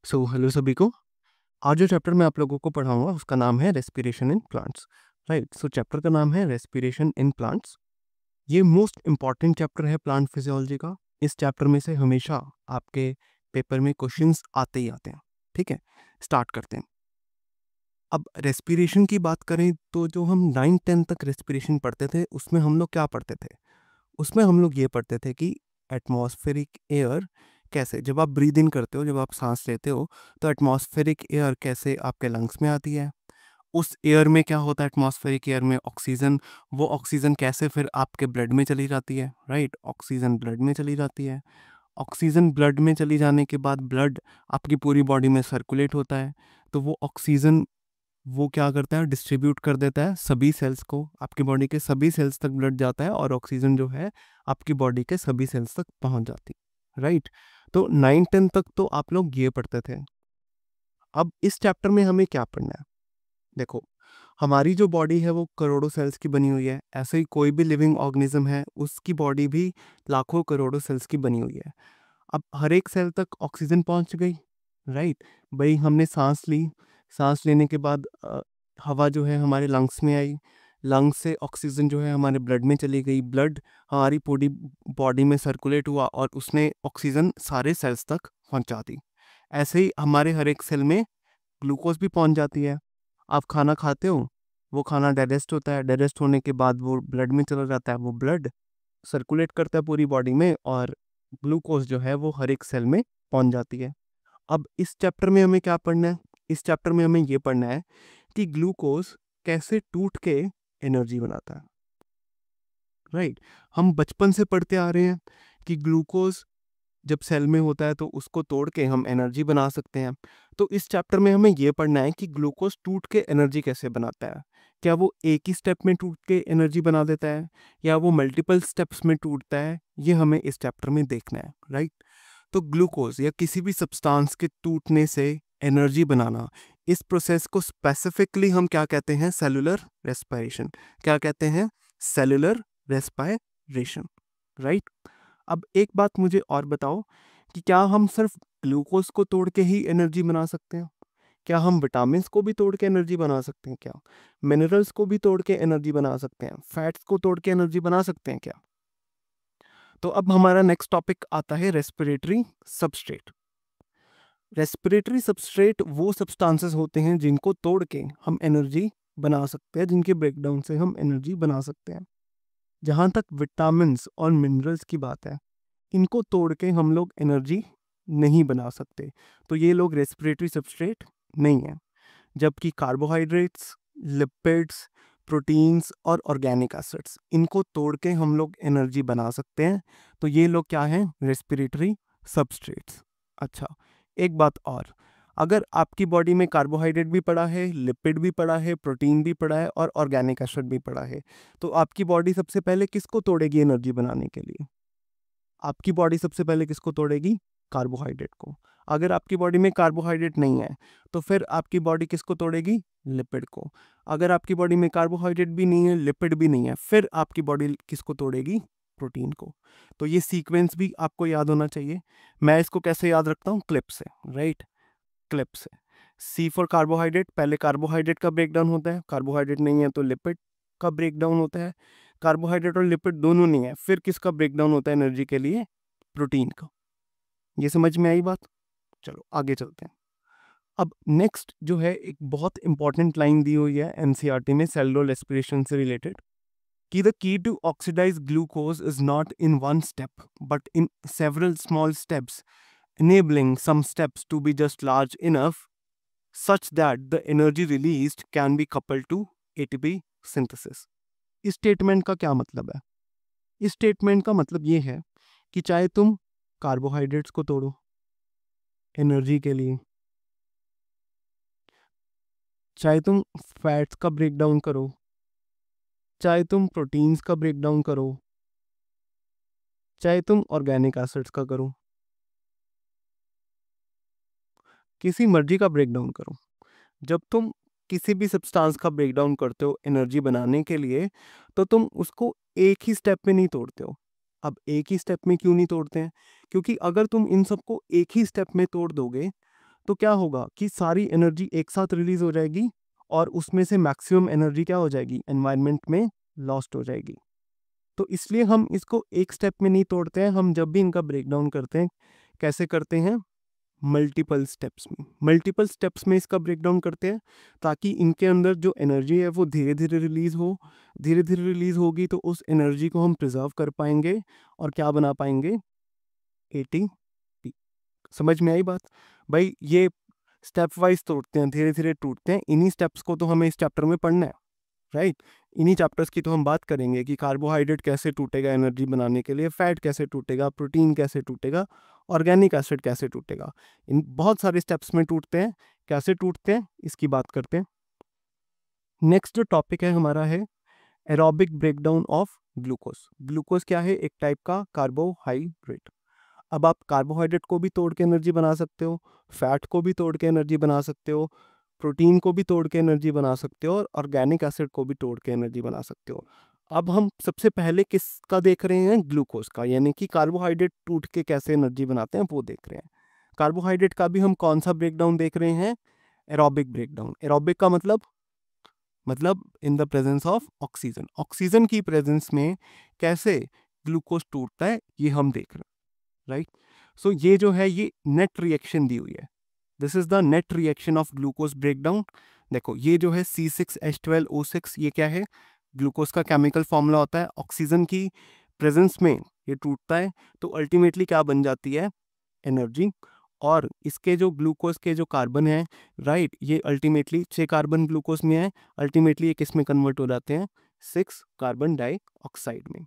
Hello सभी को। आज जो चैप्टर मैं आप लोगों को पढ़ाऊंगा उसका नाम है respiration in plants. Right, so chapter का नाम है रेस्पिरेशन इन प्लांट्स। ये मोस्ट इंपॉर्टेंट चैप्टर है प्लांट फिजियोलॉजी का। इस चैप्टर में से हमेशा आपके पेपर में क्वेश्चंस आते ही आते हैं। ठीक है, स्टार्ट करते हैं। अब रेस्पिरेशन की बात करें तो जो हम 9-10 तक रेस्पिरेशन पढ़ते थे उसमें हम लोग क्या पढ़ते थे? उसमें हम लोग ये पढ़ते थे कि एटमॉस्फेरिक एयर कैसे, जब आप ब्रीद इन करते हो, जब आप सांस लेते हो, तो एटमॉस्फेरिक एयर कैसे आपके लंग्स में आती है। उस एयर में क्या होता है, एटमॉस्फेरिक एयर में ऑक्सीजन, वो ऑक्सीजन कैसे फिर आपके ब्लड में चली जाती है। राइट, ऑक्सीजन ब्लड में चली जाती है। ऑक्सीजन ब्लड में चली जाने के बाद ब्लड आपकी पूरी बॉडी में सर्कुलेट होता है। तो वो ऑक्सीजन वो क्या करता है, डिस्ट्रीब्यूट कर देता है सभी सेल्स को। आपकी बॉडी के सभी सेल्स तक ब्लड जाता है और ऑक्सीजन जो है आपकी बॉडी के सभी सेल्स तक पहुंच जाती है। राइट, तो 9-10 तक तो आप लोग ये पढ़ते थे। अब इस चैप्टर में हमें क्या पढ़ना है? देखो, हमारी जो बॉडी है वो करोड़ों सेल्स की बनी हुई है। ऐसे ही कोई भी लिविंग ऑर्गेनिज्म है उसकी बॉडी भी लाखों करोड़ों सेल्स की बनी हुई है। अब हर एक सेल तक ऑक्सीजन पहुंच गई। राइट, भाई हमने सांस ली, सांस लेने के बाद हवा जो है हमारे लंग्स में आई, लंग्स से ऑक्सीजन जो है हमारे ब्लड में चली गई, ब्लड हमारी पूरी बॉडी में सर्कुलेट हुआ और उसने ऑक्सीजन सारे सेल्स तक पहुंचा दी। ऐसे ही हमारे हर एक सेल में ग्लूकोज भी पहुंच जाती है। आप खाना खाते हो, वो खाना डाइजेस्ट होता है, डाइजेस्ट होने के बाद वो ब्लड में चला जाता है, वो ब्लड सर्कुलेट करता है पूरी बॉडी में और ग्लूकोज जो है वो हर एक सेल में पहुंच जाती है। अब इस चैप्टर में हमें क्या पढ़ना है? इस चैप्टर में हमें ये पढ़ना है कि ग्लूकोज कैसे टूट के एनर्जी बनाता है। राइट, हम बचपन से पढ़ते आ रहे हैं कि ग्लूकोज जब सेल में होता है तो उसको तोड़ के हम एनर्जी बना सकते हैं। तो इस चैप्टर में हमें ये पढ़ना है कि ग्लूकोज टूट के एनर्जी कैसे बनाता है। क्या वो एक ही स्टेप में टूट के एनर्जी बना देता है या वो मल्टीपल स्टेप्स में टूटता है, ये हमें इस चैप्टर में देखना है। राइट, तो ग्लूकोज या किसी भी सब्सटेंस के टूटने से एनर्जी बनाना, इस प्रोसेस को स्पेसिफिकली हम क्या कहते हैं? Cellular respiration. क्या कहते हैं? Cellular respiration. राइट, अब एक बात मुझे और बताओ कि क्या हम सिर्फ ग्लूकोज को तोड़ के ही एनर्जी बना सकते हैं? क्या हम विटामिन को भी तोड़ के एनर्जी बना सकते हैं? क्या मिनरल्स को भी तोड़ के एनर्जी बना सकते हैं? फैट्स को तोड़ के एनर्जी बना सकते हैं क्या? तो अब हमारा नेक्स्ट टॉपिक आता है रेस्पिरेटरी सबस्ट्रेट। रेस्पिरेटरी सबस्ट्रेट वो सब्सटेंसेस होते हैं जिनको तोड़ के हम एनर्जी बना सकते हैं, जिनके ब्रेकडाउन से हम एनर्जी बना सकते हैं। जहाँ तक विटामिन्स और मिनरल्स की बात है, इनको तोड़ के हम लोग एनर्जी नहीं बना सकते, तो ये लोग रेस्पिरेटरी सबस्ट्रेट नहीं है। जबकि कार्बोहाइड्रेट्स, लिपिड्स, प्रोटीन्स और ऑर्गेनिक एसिड्स, इनको तोड़ के हम लोग एनर्जी बना सकते हैं, तो ये लोग क्या हैं? Respiratory substrates. अच्छा, एक बात और, अगर आपकी बॉडी में कार्बोहाइड्रेट भी पड़ा है, लिपिड भी पड़ा है, प्रोटीन भी पड़ा है और ऑर्गेनिक एसिड भी पड़ा है, तो आपकी बॉडी सबसे पहले किसको तोड़ेगी एनर्जी बनाने के लिए? आपकी बॉडी सबसे पहले किसको तोड़ेगी? कार्बोहाइड्रेट को। अगर आपकी बॉडी में कार्बोहाइड्रेट नहीं है तो फिर आपकी बॉडी किसको तोड़ेगी? लिपिड को। अगर आपकी बॉडी में कार्बोहाइड्रेट भी नहीं है, लिपिड भी नहीं है, फिर आपकी बॉडी किसको तोड़ेगी? प्रोटीन को। तो ये सीक्वेंस भी आपको याद होना चाहिए। मैं इसको कैसे याद रखता हूँ? क्लिप से। राइट, क्लिप से। सी फॉर कार्बोहाइड्रेट, पहले कार्बोहाइड्रेट का ब्रेकडाउन होता है, कार्बोहाइड्रेट नहीं है तो लिपिड का ब्रेकडाउन होता है, कार्बोहाइड्रेट और लिपिड दोनों नहीं है, फिर किसका ब्रेकडाउन होता है एनर्जी के लिए? प्रोटीन का। ये समझ में आई बात? चलो आगे चलते हैं। अब नेक्स्ट जो है, एक बहुत इंपॉर्टेंट लाइन दी हुई है एनसीईआरटी में सेलुलर रेस्पिरेशन से रिलेटेड, कि the key to oxidise glucose is not in one step but in several small steps, enabling some steps to be just large enough such that the energy released can be coupled to ATP synthesis। इस statement का क्या मतलब है? इस statement का मतलब ये है कि चाहे तुम कार्बोहाइड्रेट्स को तोड़ो एनर्जी के लिए, चाहे तुम फैट्स का ब्रेकडाउन करो, चाहे तुम प्रोटीन्स का ब्रेकडाउन करो, चाहे तुम ऑर्गेनिक एसिड्स का करो, किसी मर्जी का ब्रेकडाउन करो, जब तुम किसी भी सब्सटेंस का ब्रेकडाउन करते हो एनर्जी बनाने के लिए, तो तुम उसको एक ही स्टेप में नहीं तोड़ते हो। अब एक ही स्टेप में क्यों नहीं तोड़ते हैं? क्योंकि अगर तुम इन सबको एक ही स्टेप में तोड़ दोगे तो क्या होगा कि सारी एनर्जी एक साथ रिलीज हो जाएगी और उसमें से मैक्सिमम एनर्जी क्या हो जाएगी, एनवायरनमेंट में लॉस्ट हो जाएगी। तो इसलिए हम इसको एक स्टेप में नहीं तोड़ते हैं, हम जब भी इनका ब्रेकडाउन करते हैं कैसे करते हैं, मल्टीपल स्टेप्स में इसका ब्रेकडाउन करते हैं, ताकि इनके अंदर जो एनर्जी है वो धीरे धीरे रिलीज हो, धीरे धीरे रिलीज होगी तो उस एनर्जी को हम प्रिजर्व कर पाएंगे और क्या बना पाएंगे, एटीपी। समझ में आई बात भाई? ये स्टेप वाइज तोड़ते हैं, धीरे धीरे टूटते हैं। इन्हीं स्टेप्स को तो हमें इस चैप्टर में पढ़ना है, राइट? इन्हीं चैप्टर्स की तो हम बात करेंगे कि कार्बोहाइड्रेट कैसे टूटेगा एनर्जी बनाने के लिए, फैट कैसे टूटेगा, प्रोटीन कैसे टूटेगा, ऑर्गेनिक एसिड कैसे टूटेगा। इन बहुत सारे स्टेप्स में टूटते हैं, कैसे टूटते हैं इसकी बात करते हैं। नेक्स्ट जो टॉपिक है हमारा है aerobic breakdown of glucose. Glucose क्या है, एक टाइप का कार्बोहाइड्रेट। अब आप कार्बोहाइड्रेट को भी तोड़ के एनर्जी बना सकते हो, फैट को भी तोड़ के एनर्जी बना सकते हो, प्रोटीन को भी तोड़ के एनर्जी बना सकते हो और ऑर्गेनिक एसिड को भी तोड़ के एनर्जी बना सकते हो। अब हम सबसे पहले किसका देख रहे हैं, ग्लूकोज का, यानी कि कार्बोहाइड्रेट टूट के कैसे एनर्जी बनाते हैं वो देख रहे हैं। कार्बोहाइड्रेट का भी हम कौन सा ब्रेकडाउन देख रहे हैं, एरोबिक ब्रेकडाउन। एरोबिक का मतलब in the presence of oxygen, oxygen की प्रेजेंस में कैसे ग्लूकोज टूटता है ये हम देख रहे हैं, राइट? सो ये जो है ये नेट रिएक्शन दी हुई है, this is the net reaction of glucose breakdown. देखो ये जो है C6H12O6, ये क्या है, ग्लूकोज का केमिकल फॉर्मूला होता है। ऑक्सीजन की प्रेजेंस में ये टूटता है तो अल्टीमेटली क्या बन जाती है, एनर्जी। और इसके जो ग्लूकोज के जो कार्बन है, राइट, ये अल्टीमेटली 6 कार्बन ग्लूकोज में है, अल्टीमेटली ये किस में कन्वर्ट हो जाते हैं, 6 कार्बन डाइऑक्साइड में।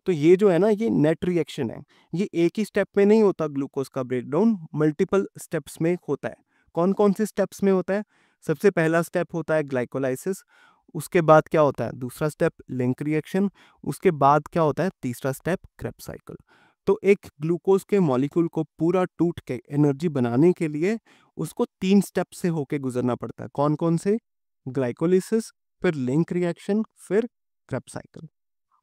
तो ये जो है ना ये नेट रिएक्शन है, ये एक ही स्टेप में नहीं होता, ग्लूकोज का ब्रेकडाउन मल्टीपल स्टेप्स में होता है। कौन कौन से स्टेप्स में होता है, सबसे पहला स्टेप होता है ग्लाइकोलाइसिस, उसके बाद क्या होता है दूसरा स्टेप, लिंक रिएक्शन, उसके बाद क्या होता है तीसरा स्टेप, क्रेब्स साइकिल। तो एक ग्लूकोज के मॉलिक्यूल को पूरा टूट के एनर्जी बनाने के लिए उसको 3 स्टेप से होके गुजरना पड़ता है। कौन कौन से, ग्लाइकोलिसिस, फिर लिंक रिएक्शन, फिर क्रेब्स साइकिल।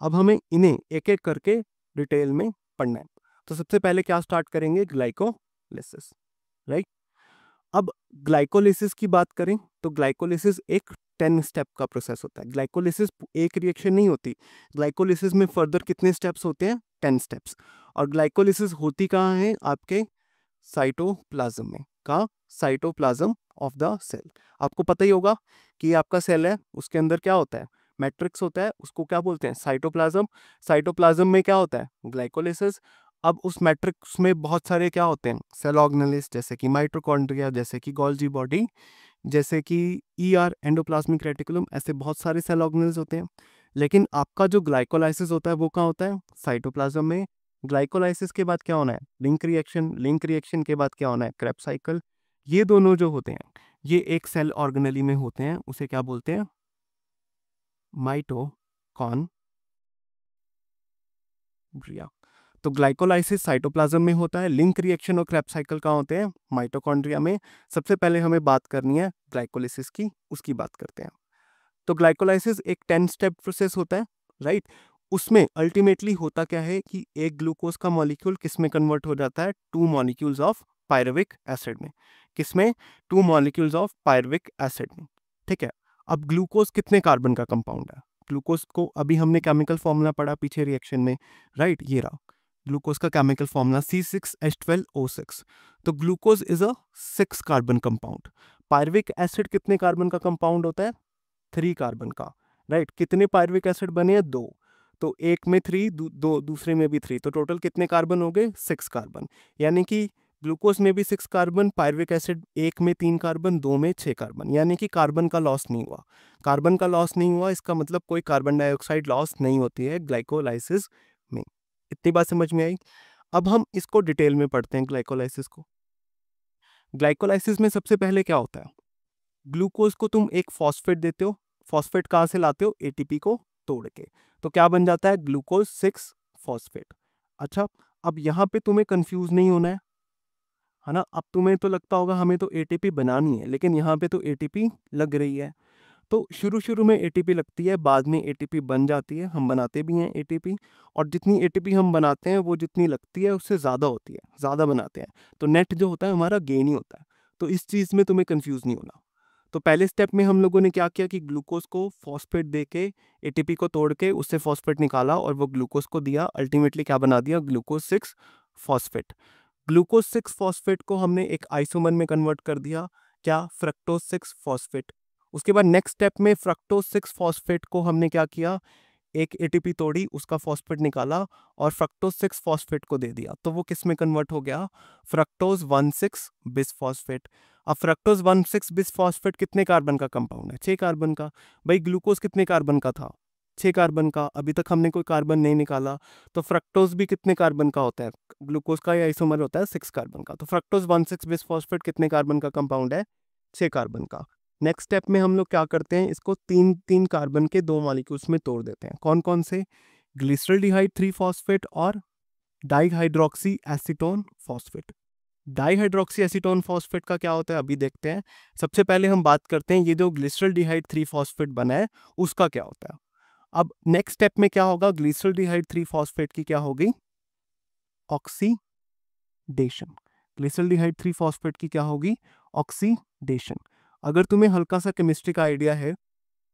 अब हमें इन्हें एक एक करके डिटेल में पढ़ना है। तो सबसे पहले क्या स्टार्ट करेंगे, ग्लाइकोलिसिस, राइट? अब ग्लाइकोलिसिस की बात करें तो ग्लाइकोलिसिस एक 10 स्टेप का प्रोसेस होता है। ग्लाइकोलिसिस एक रिएक्शन नहीं होती, ग्लाइकोलिसिस में फर्दर कितने स्टेप्स होते हैं, 10 स्टेप्स। और ग्लाइकोलिसिस होती कहाँ है, आपके साइटोप्लाज्म में। कहाँ, साइटोप्लाज्म ऑफ द सेल। आपको पता ही होगा कि आपका सेल है, उसके अंदर क्या होता है, मैट्रिक्स होता है, उसको क्या बोलते हैं, साइटोप्लाज्म। साइटोप्लाज्म में क्या होता है, ग्लाइकोलिसिस। अब उस मैट्रिक्स में बहुत सारे क्या होते हैं, सेल ऑर्गेनेल्स, जैसे कि माइटोकॉन्ड्रिया, जैसे कि गोल्जी बॉडी, जैसे कि ईआर, एंडोप्लाज्मिक रेटिकुलम, ऐसे बहुत सारे सेल ऑर्गेनेल्स होते हैं। लेकिन आपका जो ग्लाइकोलाइसिस होता है वो कहाँ होता है, साइटोप्लाज्म में। ग्लाइकोलाइसिस के बाद क्या होना है, लिंक रिएक्शन, लिंक रिएक्शन के बाद क्या होना है, क्रेब्स साइकिल। ये दोनों जो होते हैं ये एक सेल ऑर्गेनेली में होते हैं, उसे क्या बोलते हैं, माइटोकॉन्ड्रिया। तो ग्लाइकोलाइसिस साइटोप्लाज्म में होता है, लिंक रिएक्शन और क्रेब्स साइकिल कहाँ होते हैं, माइटोकॉन्ड्रिया में। सबसे पहले हमें बात करनी है ग्लाइकोलिसिस की, उसकी बात करते हैं। तो ग्लाइकोलाइसिस एक 10 स्टेप प्रोसेस होता है, राइट? उसमें अल्टीमेटली होता क्या है कि एक ग्लूकोज का मॉलिक्यूल किस में कन्वर्ट हो जाता है, 2 मॉलिक्यूल्स ऑफ पायरुविक एसिड में। किसमें, 2 मॉलिक्यूल्स ऑफ पायरुविक एसिड में, ठीक है। अब ग्लूकोज कितने कार्बन का कंपाउंड है, ग्लूकोज को अभी हमने केमिकल फॉर्मूला पढ़ा पीछे रिएक्शन में, राइट? ये रहा ग्लूकोज का केमिकल फॉर्मूला C6H12O6। तो glucose is a 6 carbon compound. Pyruvic acid कितने कार्बन का कंपाउंड होता है, 3 कार्बन का, राइट? कितने पायरुविक एसिड बने हैं, 2। तो एक में 3, दो दूसरे में भी 3, तो टोटल कितने कार्बन हो गए, 6 कार्बन। यानी कि ग्लूकोज में भी 6 कार्बन, पायरुविक एसिड एक में 3 कार्बन, 2 में 6 कार्बन, यानी कि कार्बन का लॉस नहीं हुआ। कार्बन का लॉस नहीं हुआ इसका मतलब कोई कार्बन डाइऑक्साइड लॉस नहीं होती है ग्लाइकोलाइसिस में। इतनी बात समझ में आई? अब हम इसको डिटेल में पढ़ते हैं ग्लाइकोलाइसिस को। ग्लाइकोलाइसिस में सबसे पहले क्या होता है, ग्लूकोज को तुम एक फॉस्फेट देते हो। फॉस्फेट कहाँ से लाते हो, एटीपी को तोड़ के। तो क्या बन जाता है, ग्लूकोज 6 फॉस्फेट। अच्छा, अब यहाँ पे तुम्हें कंफ्यूज नहीं होना है ना। अब तुम्हें तो लगता होगा हमें तो एटीपी बनानी है, लेकिन यहाँ पे तो एटीपी लग रही है। तो शुरू शुरू में एटीपी लगती है, बाद में एटीपी बन जाती है, हम बनाते भी हैं एटीपी। और जितनी एटीपी हम बनाते हैं वो जितनी लगती है उससे ज़्यादा होती है, ज़्यादा बनाते हैं तो नेट जो होता है हमारा गेन ही होता है। तो इस चीज़ में तुम्हें कंफ्यूज नहीं होना। तो पहले स्टेप में हम लोगों ने क्या किया कि ग्लूकोज को फॉस्फेट दे के एटीपी को तोड़ के उससे फॉस्फेट निकाला और वो ग्लूकोज को दिया, अल्टीमेटली क्या बना दिया, ग्लूकोज 6 फॉस्फेट। ग्लूकोज 6 फॉस्फेट को हमने एक आइसोमर में कन्वर्ट कर दिया, क्या, फ्रक्टोज 6 फॉस्फेट। उसके बाद नेक्स्ट स्टेप में फ्रक्टोज 6 फॉस्फेट को हमने क्या किया, एक एटीपी तोड़ी, उसका फॉस्फेट निकाला और फ्रक्टोज 6 फॉस्फेट को दे दिया, तो वो किस में कन्वर्ट हो गया, फ्रक्टोज 1,6 बिसफॉस्फेट। अब फ्रक्टोज 1,6 बिसफॉस्फेट कितने कार्बन का कंपाउंड है, 6 कार्बन का। भाई ग्लूकोज कितने कार्बन का था, 6 कार्बन का, अभी तक हमने कोई कार्बन नहीं निकाला, तो फ्रक्टोज भी कितने कार्बन का होता है, ग्लूकोज का या आइसोमर होता है 6 कार्बन का, तो फ्रक्टोज 1,6 बिसफॉस्फेट कितने कार्बन का कंपाउंड है, 6 कार्बन का। नेक्स्ट स्टेप में हम लोग क्या करते हैं, इसको तीन तीन कार्बन के 2 मॉलिक्यूल्स में तोड़ देते हैं। कौन कौन से, ग्लिसरॉल्डिहाइड 3 फॉस्फेट और dihydroxy acetone phosphate. Dihydroxy acetone phosphate का क्या होता है अभी देखते हैं। सबसे पहले हम बात करते हैं ये जो ग्लिसरॉल्डिहाइड 3 फॉस्फेट बना है उसका क्या होता है। अब नेक्स्ट स्टेप में क्या होगा, ग्लिसरॉल्डिहाइड 3 फॉस्फेट की क्या होगी, ऑक्सीडेशन। ग्लिसरॉल्डिहाइड 3 फॉस्फेट की क्या होगी, ऑक्सीडेशन। अगर तुम्हें हल्का सा केमिस्ट्री का आइडिया है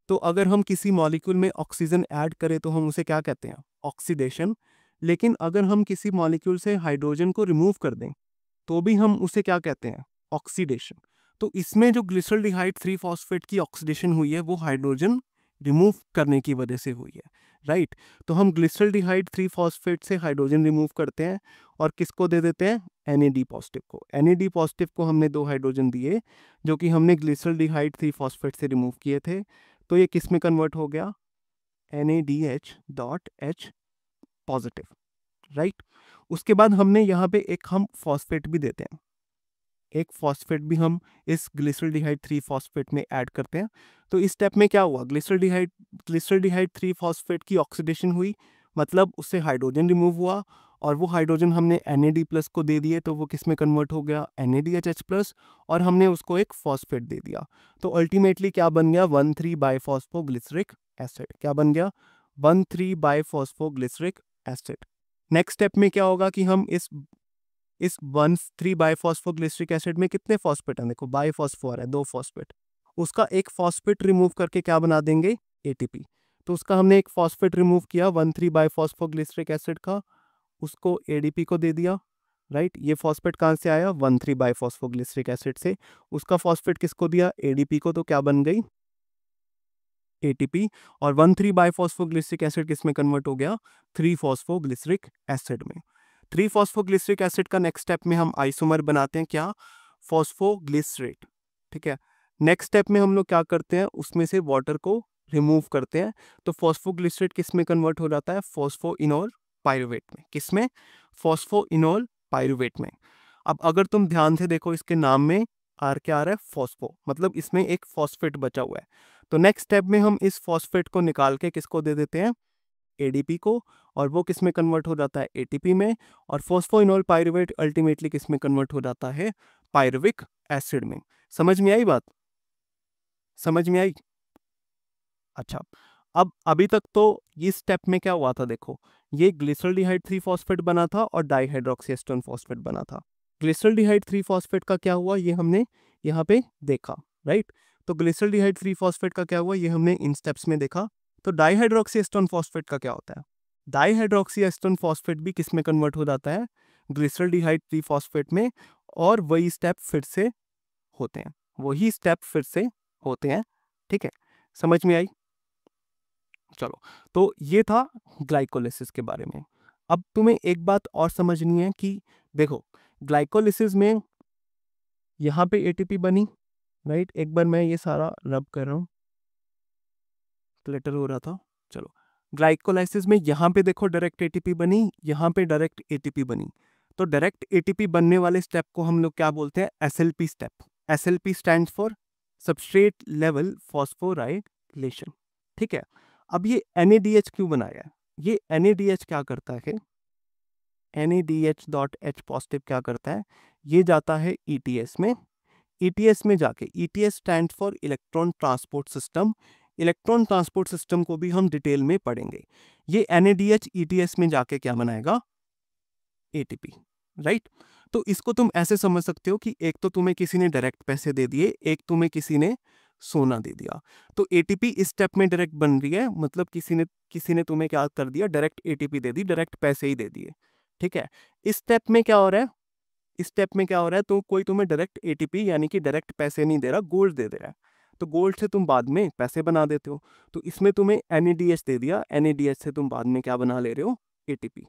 तो अगर हम किसी मॉलिक्यूल में ऑक्सीजन ऐड करें तो हम उसे क्या कहते हैं, ऑक्सीडेशन। लेकिन अगर हम किसी मॉलिक्यूल से हाइड्रोजन को रिमूव कर दें तो भी हम उसे क्या कहते हैं, ऑक्सीडेशन। तो इसमें जो ग्लिसरॉल्डिहाइड 3 फॉस्फेट की ऑक्सीडेशन हुई है वो हाइड्रोजन रिमूव करने की वजह से हुई है, राइट। तो हम ग्लिसरॉल्डिहाइड 3 फॉस्फेट से हाइड्रोजन रिमूव करते हैं और किसको दे देते हैं, NAD पॉजिटिव को। NAD पॉजिटिव को हमने 2 हाइड्रोजन दिए जो कि हमने ग्लिसरॉल्डिहाइड 3 फॉस्फेट से रिमूव किए थे, तो ये किस में कन्वर्ट हो गया, NADH.H पॉजिटिव, राइट। उसके बाद हमने यहाँ पे एक हम फॉस्फेट भी देते हैं, एक फॉस्फेट भी हम इस ग्लिसरॉल्डिहाइड 3 फॉस्फेट में ऐड करते हैं। तो इस स्टेप में क्या हुआ, ग्लिसरॉल्डिहाइड 3 फॉस्फेट की ऑक्सीडेशन हुई, मतलब उससे हाइड्रोजन रिमूव हुआ और वो हाइड्रोजन हमने NAD प्लस को दे दिए, तो वो किस में कन्वर्ट हो गया, NADHH प्लस, और हमने उसको एक फॉस्फेट दे दिया। तो अल्टीमेटली क्या बन गया, 1,3-बाइफॉस्फोग्लिसरिक एसिड। क्या बन गया, 1,3-बाइफॉस्फोग्लिसरिक एसिड। नेक्स्ट स्टेप में क्या होगा कि हम इस 1,3-बाइफॉस्फोग्लिसरिक एसिड में कितने फॉस्फेट हैं, देखो बाइफॉस्फोर है, 2 फॉस्फेट, उसका एक फॉस्फेट रिमूव करके क्या बना देंगे, ATP। तो उसका हमने एक फॉस्फेट रिमूव किया 1,3-बाइफॉस्फोग्लिसरिक एसिड का, उसको ADP को दे दिया, राइट। ये फॉस्फेट कहाँ से आया, 1,3-बाइफॉस्फोग्लिसरिक एसिड से, उसका फॉस्फेट किसको दिया, ADP को, तो क्या बन गई, ATP। और 1,3-बाइफॉस्फोग्लिसरिक एसिड किस में कन्वर्ट हो गया, 3-फॉस्फोग्लिसरिक एसिड में। 3-फॉस्फोग्लिसरिक एसिड का नेक्स्ट स्टेप में हम आइसोमर बनाते हैं, क्या, फॉस्फोग्लिसरेट, ठीक है। नेक्स्ट स्टेप में हम लोग क्या करते हैं, उसमें से वाटर को रिमूव करते हैं, तो फॉस्फोग्लिसरेट किस में कन्वर्ट हो जाता है, फॉस्फोइनोल पायरुवेट में। किस में, फॉस्फोइनोल पायरुवेट में। अब अगर तुम ध्यान से देखो इसके नाम में आर क्या आ रहा है, फॉस्फो, मतलब इसमें एक फॉस्फेट बचा हुआ है। तो नेक्स्ट स्टेप में हम इस फॉस्फेट को निकाल के किसको दे देते हैं, ADP को, और वो किस में कन्वर्ट हो जाता है, ATP में, और फॉस्फोइनोल पायरुवेट अल्टीमेटली किस में कन्वर्ट हो जाता है, पायरुविक एसिड में। समझ में आई बात, समझ में आई। अच्छा, अब अभी तक तो इस स्टेप में क्या हुआ था, देखो ये ग्लिसरॉल्डिहाइड 3 फॉस्फेट बना था और डाइहाइड्रोक्सी एसीटोन फॉस्फेट बना था। ग्लिसरॉल्डिहाइड 3 फॉस्फेट का क्या हुआ, ये हमने यहाँ पे देखा, राइट। तो ग्लिसरॉल्डिहाइड 3 फॉस्फेट का क्या हुआ, ये हमने इन स्टेप्स में देखा। तो डाइहाइड्रोक्सी एसीटोन फॉस्फेट का क्या होता है, डाइहाइड्रोक्सी एसीटोन फॉस्फेट भी किस में कन्वर्ट हो जाता है, ग्लिसरॉल्डिहाइड 3 फॉस्फेट में, और वही स्टेप फिर से होते हैं, वही स्टेप फिर से होते हैं, ठीक है। समझ में आई, चलो। तो ये था ग्लाइकोलिसिस के बारे में। अब तुम्हें एक बात और समझनी है कि देखो ग्लाइकोलिसिस में यहाँ पे ATP बनी, राइट। एक बार मैं ये सारा रब कर रहा हूँ, क्लटर हो रहा था, चलो। ग्लाइकोलाइसिस में यहाँ पे देखो डायरेक्ट ATP बनी, यहाँ पे डायरेक्ट ATP बनी। तो डायरेक्ट ATP बनने वाले स्टेप को हम लोग क्या बोलते हैं, SLP step. SLP stands for substrate level phosphorylation, ठीक है। अब ये NADH क्यों बनाया है, ये NADH क्या करता है, NADH.H पॉजिटिव क्या करता है, ये जाता है ETS में, ETS में जाके, ETS stand for electron transport system. Electron transport system को भी हम डिटेल में पढ़ेंगे। ये NADH ETS में जाके क्या बनाएगा, ATP, राइट। तो इसको तुम ऐसे समझ सकते हो कि एक तो तुम्हें किसी ने डायरेक्ट पैसे दे दिए, एक तुम्हें किसी ने सोना दे दिया। तो एटीपी इस स्टेप में डायरेक्ट बन रही है, मतलब किसी ने तुम्हें क्या कर दिया, डायरेक्ट एटीपी दे दी, डायरेक्ट पैसे ही दे दिए। ठीक है, इस स्टेप में क्या हो रहा है, इस स्टेप में क्या हो रहा है, तो कोई तुम्हें डायरेक्ट एटीपी यानी कि डायरेक्ट पैसे नहीं दे रहा, गोल्ड दे रहा है। तो गोल्ड से तुम बाद में पैसे बना देते हो। तो इसमें तुम्हें NADH दे दिया, NADH से तुम बाद में क्या बना ले रहे हो, एटीपी।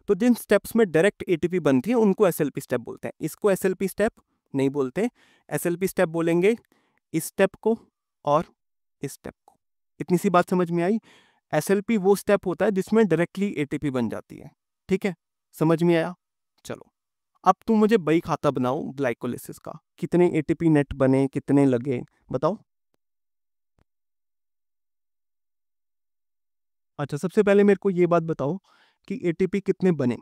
तो जिन स्टेप्स में डायरेक्ट एटीपी बनती है उनको SLP स्टेप बोलते हैं। इसको SLP स्टेप नहीं बोलते, SLP स्टेप बोलेंगे इस स्टेप को और इस स्टेप को। इतनी सी बात समझ में आई। SLP वो स्टेप होता है जिसमें डायरेक्टली एटीपी बन जाती है। ठीक है, समझ में आया? चलो, अब तुम मुझे बही खाता बनाओ ग्लाइकोलिसिस का, कितने एटीपी नेट बने, कितने लगे, बताओ। अच्छा, सबसे पहले मेरे को ये बात बताओ कि एटीपी कितने बने,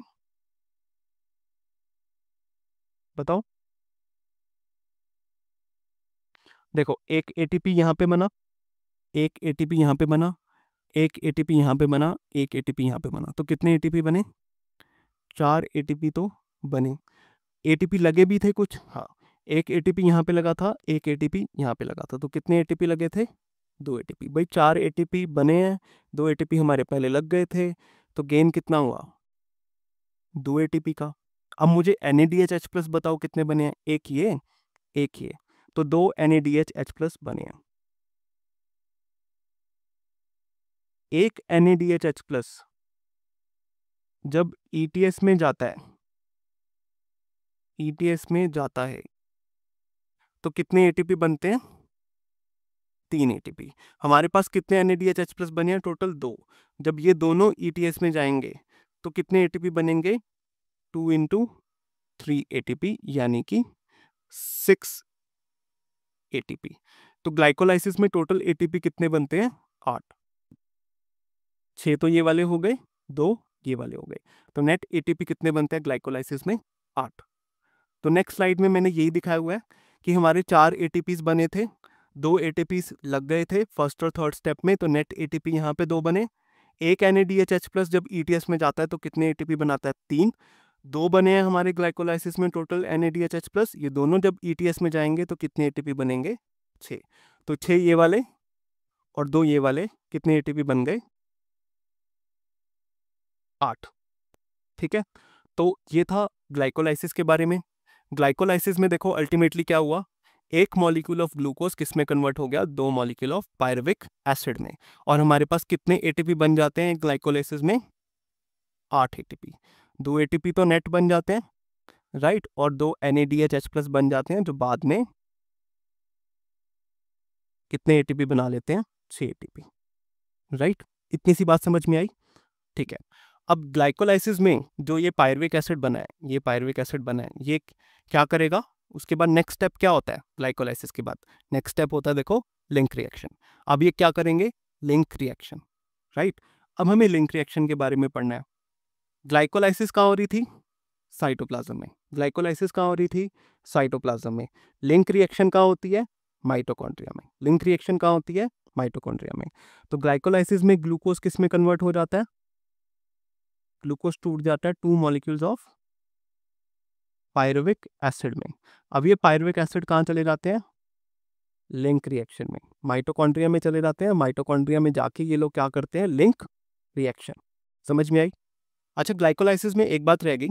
बताओ। देखो, एक एटीपी यहाँ पे बना, एक एटीपी यहाँ पे बना, एक एटीपी यहाँ पे बना, एक एटीपी यहाँ पे बना, तो कितने एटीपी बने, 4 एटीपी तो बने। एटीपी लगे भी थे कुछ, हाँ, एक एटीपी यहाँ पे लगा था, एक एटीपी यहाँ पे लगा था, तो कितने एटीपी लगे थे, 2 एटीपी। भाई 4 एटीपी बने हैं, 2 एटीपी हमारे पहले लग गए थे, तो गेन कितना हुआ, 2 एटीपी का। अब मुझे NADH प्लस बताओ कितने बने हैं, एक ये, एक ये, तो 2 NADH प्लस बने हैं। एक NADH प्लस जब ETS में जाता है, ETS में जाता है, तो कितने एटीपी बनते हैं, 3 एटीपी। हमारे पास कितने NADH प्लस बने हैं, टोटल 2। जब ये दोनों ETS में जाएंगे तो कितने एटीपी बनेंगे, 2 इंटू 3 एटीपी, यानी कि 6 एटीपी। तो ग्लाइकोलाइसिस में टोटल एटीपी कितने बनते हैं, 8। 6 तो ये वाले हो गए, 2 ये वाले हो गए, तो नेट एटीपी कितने बनते हैं ग्लाइकोलाइसिस में, 8। तो नेक्स्ट स्लाइड में मैंने यही दिखाया हुआ है कि हमारे 4 एटीपीज बने थे, 2 एटीपीज लग गए थे फर्स्ट और थर्ड स्टेप में, तो नेट एटीपी यहाँ पे 2 बने। एक NADH प्लस जब ETS में जाता है तो कितने एटीपी बनाता है, 3। 2 बने हैं हमारे ग्लाइकोलाइसिस में टोटल NADH प्लस, ये दोनों जब ETS में जाएंगे तो कितने एटीपी बनेंगे, 6। तो 6 ये वाले और 2 ये वाले, कितने एटीपी बन गए, 8। ठीक है, तो ये था ग्लाइकोलाइसिस के बारे में। ग्लाइकोलाइसिस में देखो अल्टीमेटली क्या हुआ, एक मॉलिक्यूल ऑफ ग्लूकोज किस में कन्वर्ट हो गया, 2 मॉलिक्यूल ऑफ पायरुविक एसिड में। और हमारे पास कितने एटीपी बन जाते हैं ग्लाइकोलाइसिस में, 8 एटीपी। 2 एटीपी तो नेट बन जाते हैं, राइट, और 2 NADH प्लस बन जाते हैं, जो बाद में कितने एटीपी बना लेते हैं, 6 एटीपी, राइट। इतनी सी बात समझ में आई। ठीक है, अब ग्लाइकोलाइसिस में जो ये पायरुविक एसिड बना है, ये पायरुविक एसिड बना है, ये क्या करेगा, उसके बाद नेक्स्ट स्टेप क्या होता है ग्लाइकोलाइसिस के बाद, नेक्स्ट स्टेप होता है देखो लिंक रिएक्शन। अब ये क्या करेंगे, लिंक रिएक्शन, राइट। अब हमें लिंक रिएक्शन के बारे में पढ़ना है। ग्लाइकोलाइसिस कहाँ हो रही थी, साइटोप्लाज्म में। ग्लाइकोलाइसिस कहाँ हो रही थी, साइटोप्लाज्म में। लिंक रिएक्शन कहाँ होती है, माइटोकॉन्ड्रिया में। लिंक रिएक्शन कहाँ होती है, माइटोकॉन्ड्रिया में। तो ग्लाइकोलाइसिस में ग्लूकोज किस में कन्वर्ट हो जाता है, ग्लूकोज टूट जाता है 2 मॉलिक्यूल्स ऑफ पायरुविक एसिड में। अब ये पायरुविक एसिड कहाँ चले जाते हैं, लिंक रिएक्शन में, माइटोकॉन्ड्रिया में चले जाते हैं। माइटोकॉन्ड्रिया में जाके ये लोग क्या करते हैं, लिंक रिएक्शन। समझ में आई। अच्छा, ग्लाइकोलाइसिस में एक बात रह गई,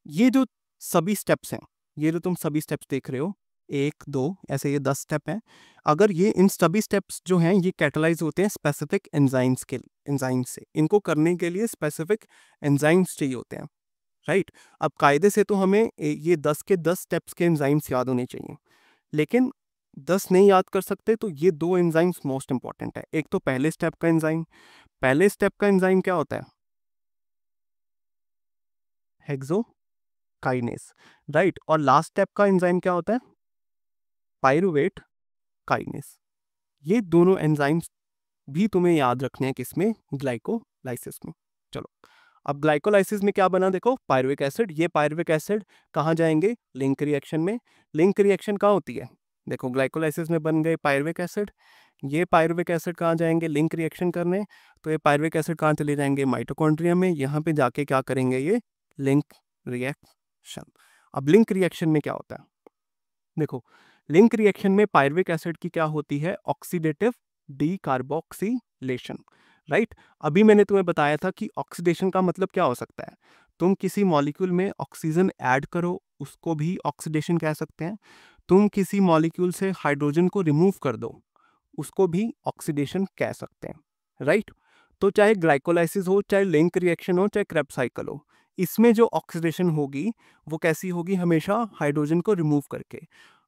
ये जो सभी स्टेप्स हैं, ये जो तुम सभी स्टेप्स देख रहे हो, 1 2 ऐसे ये 10 स्टेप हैं, अगर ये इन सभी स्टेप्स जो हैं ये कैटलाइज होते हैं स्पेसिफिक एंजाइम्स के, एंजाइम्स से। इनको करने के लिए स्पेसिफिक एंजाइम्स चाहिए होते हैं, राइट। अब कायदे से तो हमें ये 10 के 10 स्टेप्स के एंजाइम्स याद होने चाहिए, लेकिन 10 नहीं याद कर सकते, तो ये 2 एंजाइम्स मोस्ट इंपॉर्टेंट है। एक तो पहले स्टेप का एंजाइम, पहले स्टेप का एंजाइम क्या होता है, हेक्सोकाइनेस, राइट। और लास्ट स्टेप का एंजाइम क्या होता है, पायरुवेट काइनेस। ये दोनों एंजाइम्स भी तुम्हें याद रखने हैं, किसमें, ग्लाइकोलाइसिस में। चलो, अब ग्लाइकोलाइसिस में क्या बना देखो, पायरुविक एसिड। ये पायरुविक एसिड कहाँ जाएंगे, लिंक रिएक्शन में। लिंक रिएक्शन कहाँ होती है, देखो ग्लाइकोलाइसिस में बन गए पायरुविक एसिड, ये पायरुविक एसिड कहाँ जाएंगे, लिंक रिएक्शन करने। तो ये पायरुविक एसिड कहाँ चले जाएंगे, माइटोकॉन्ड्रिया में। यहाँ पे जाके क्या करेंगे, ये लिंक रिएक्शन। अब लिंक रिएक्शन में क्या होता है, देखो लिंक रिएक्शन में पायरुविक एसिड की क्या होती है, ऑक्सीडेटिव डीकार्बोक्सिलेशन, राइट। अभी मैंने तुम्हें बताया था कि ऑक्सीडेशन का मतलब क्या हो सकता है, तुम किसी मॉलिक्यूल में ऑक्सीजन ऐड करो उसको भी ऑक्सीडेशन कह सकते हैं, तुम किसी मॉलिक्यूल से हाइड्रोजन को रिमूव कर दो उसको भी ऑक्सीडेशन कह सकते हैं, राइट। तो चाहे ग्लाइकोलाइसिस हो, चाहे लिंक रिएक्शन हो, चाहे क्रेब्स साइकिल हो, इसमें जो ऑक्सीडेशन होगी वो कैसी होगी, हमेशा हाइड्रोजन को रिमूव करके।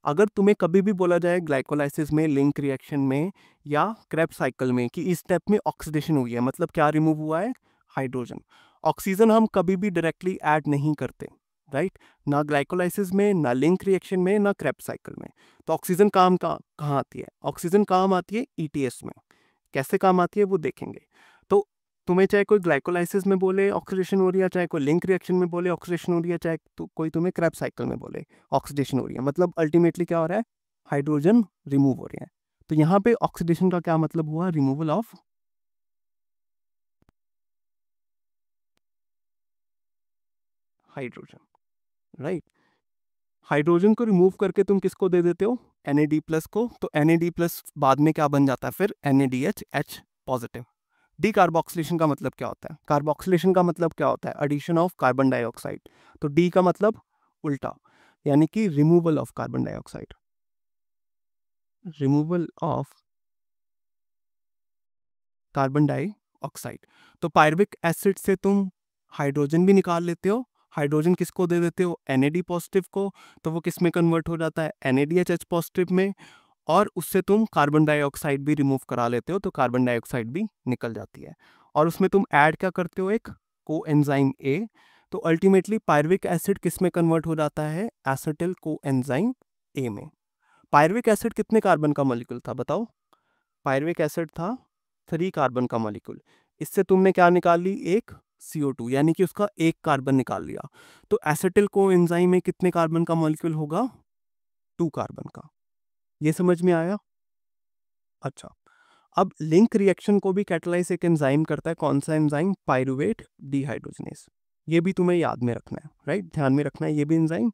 अगर तुम्हें कभी भी बोला जाए ग्लाइकोलाइसिस में, लिंक रिएक्शन में या क्रेब्स साइकिल में कि इस स्टेप में ऑक्सीडेशन हुई है, मतलब क्या रिमूव हुआ है, हाइड्रोजन। ऑक्सीजन हम कभी भी डायरेक्टली ऐड नहीं करते, राइट, ना ग्लाइकोलाइसिस में, ना लिंक रिएक्शन में, ना क्रेब्स साइकिल में। तो ऑक्सीजन काम कहाँ आती है, ऑक्सीजन काम आती है ईटीएस में। कैसे काम आती है वो देखेंगे। तो तुम्हें चाहे कोई ग्लाइकोलाइसिस में बोले ऑक्सीडेशन हो रही है, चाहे कोई लिंक रिएक्शन में बोले ऑक्सीडेशन हो रही है, चाहे कोई तुम्हें क्रेब्स साइकिल में बोले ऑक्सीडेशन हो रही है, मतलब अल्टीमेटली क्या हो रहा है, हाइड्रोजन रिमूव हो रहे हैं। तो यहाँ पे ऑक्सीडेशन का क्या मतलब हुआ, removal of hydrogen, right. Hydrogen को रिमूव करके तुम किसको दे देते हो, Na+ को। तो Na+ बाद में क्या बन जाता है फिर, NaDH पॉजिटिव। डीकार्बोक्सिलेशन का मतलब क्या होता है, कार्बोक्सिलेशन का मतलब क्या होता है, एडिशन ऑफ कार्बन डाइऑक्साइड। तो डी का मतलब उल्टा, यानी कि removal of carbon dioxide, removal of carbon dioxide. तो पायरुविक एसिड से तुम हाइड्रोजन भी निकाल लेते हो, हाइड्रोजन किसको दे देते हो, NAD पॉजिटिव को, तो वो किस में कन्वर्ट हो जाता है, NADH पॉजिटिव में, और उससे तुम कार्बन डाइऑक्साइड भी रिमूव करा लेते हो, तो कार्बन डाइऑक्साइड भी निकल जाती है। और उसमें तुम ऐड क्या करते हो, एक कोएंजाइम A। तो अल्टीमेटली पायरुविक एसिड किस में कन्वर्ट हो जाता है, एसिटिल कोएंजाइम A में। पायरुविक एसिड कितने कार्बन का मॉलिक्यूल था बताओ, पायरुविक एसिड था 3 कार्बन का मॉलिक्यूल। इससे तुमने क्या निकाल ली, एक CO2, यानी कि उसका एक कार्बन निकाल लिया। तो एसिटिल कोएंजाइम में कितने कार्बन का मॉलिक्यूल होगा, 2 कार्बन का। ये समझ में आया। अच्छा, अब लिंक रिएक्शन को भी कैटालाइज एक एंजाइम करता है, कौन सा एंजाइम, पायरुवेट डिहाइड्रोजिनेस। ये भी तुम्हें याद में रखना है, राइट, ध्यान में रखना है ये भी एंजाइम।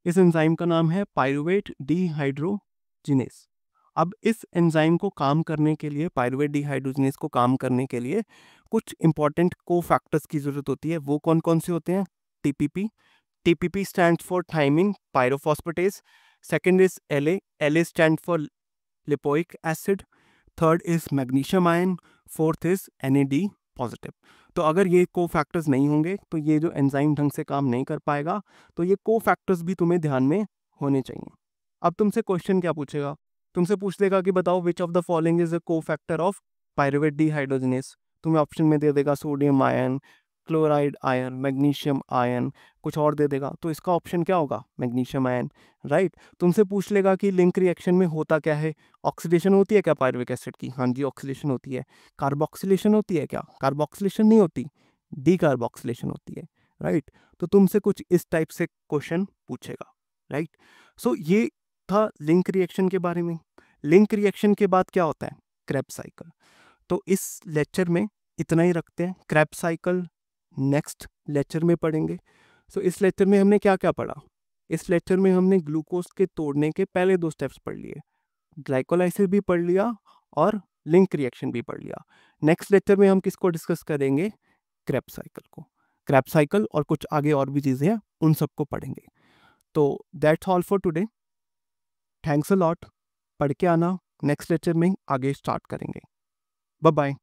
इस एंजाइम का नाम है पायरुवेट डिहाइड्रोजिनेस। अब इस एंजाइम को काम करने के लिए, पायरुवेट डिहाइड्रोजिनेस को काम करने के लिए कुछ इंपॉर्टेंट कोफैक्टर्स की जरूरत होती है। वो कौन कौन से होते हैं, TPP. TPP stands for thiamine pyrophosphatase. Second is LA, LA stand for lipoic acid. Third is magnesium ion. Fourth is NAD positive. तो अगर ये को फैक्टर्स नहीं होंगे तो ये जो एंजाइम ढंग से काम नहीं कर पाएगा। तो ये को फैक्टर्स भी तुम्हें ध्यान में होने चाहिए। अब तुमसे क्वेश्चन क्या पूछेगा, तुमसे पूछ देगा कि बताओ which of the following is a को फैक्टर ऑफ पायरुवेट डिहाइड्रोजिनेस। तुम्हें ऑप्शन में दे देगा sodium ion, chloride ion, magnesium ion, कुछ और दे देगा। तो इसका ऑप्शन क्या होगा, मैग्नीशियम आयन, राइट। तुमसे पूछ लेगा कि लिंक रिएक्शन में होता क्या है, ऑक्सीडेशन होती है क्या पायरुविक एसिड की, हाँ जी ऑक्सीडेशन होती है। कार्बोक्सिलेशन होती है क्या, कार्बोक्सिलेशन नहीं होती, डीकार्बोक्सिलेशन होती है, राइट। तो तुमसे कुछ इस टाइप से क्वेश्चन पूछेगा, राइट। सो ये था लिंक रिएक्शन के बारे में। लिंक रिएक्शन के बाद क्या होता है, क्रेब्स साइकिल। तो इस लेक्चर में इतना ही रखते हैं, क्रेब्स साइकिल नेक्स्ट लेक्चर में पढ़ेंगे। सो इस लेक्चर में हमने क्या क्या पढ़ा, इस लेक्चर में हमने ग्लूकोज के तोड़ने के पहले 2 स्टेप्स पढ़ लिए, ग्लाइकोलाइसिस भी पढ़ लिया और लिंक रिएक्शन भी पढ़ लिया। नेक्स्ट लेक्चर में हम किसको डिस्कस करेंगे, क्रेब्स साइकिल को। क्रेब्स साइकिल और कुछ आगे और भी चीज़ें हैं उन सबको पढ़ेंगे। तो that's all for today, thanks a lot. पढ़ के आना, नेक्स्ट लेक्चर में आगे स्टार्ट करेंगे। Bye bye.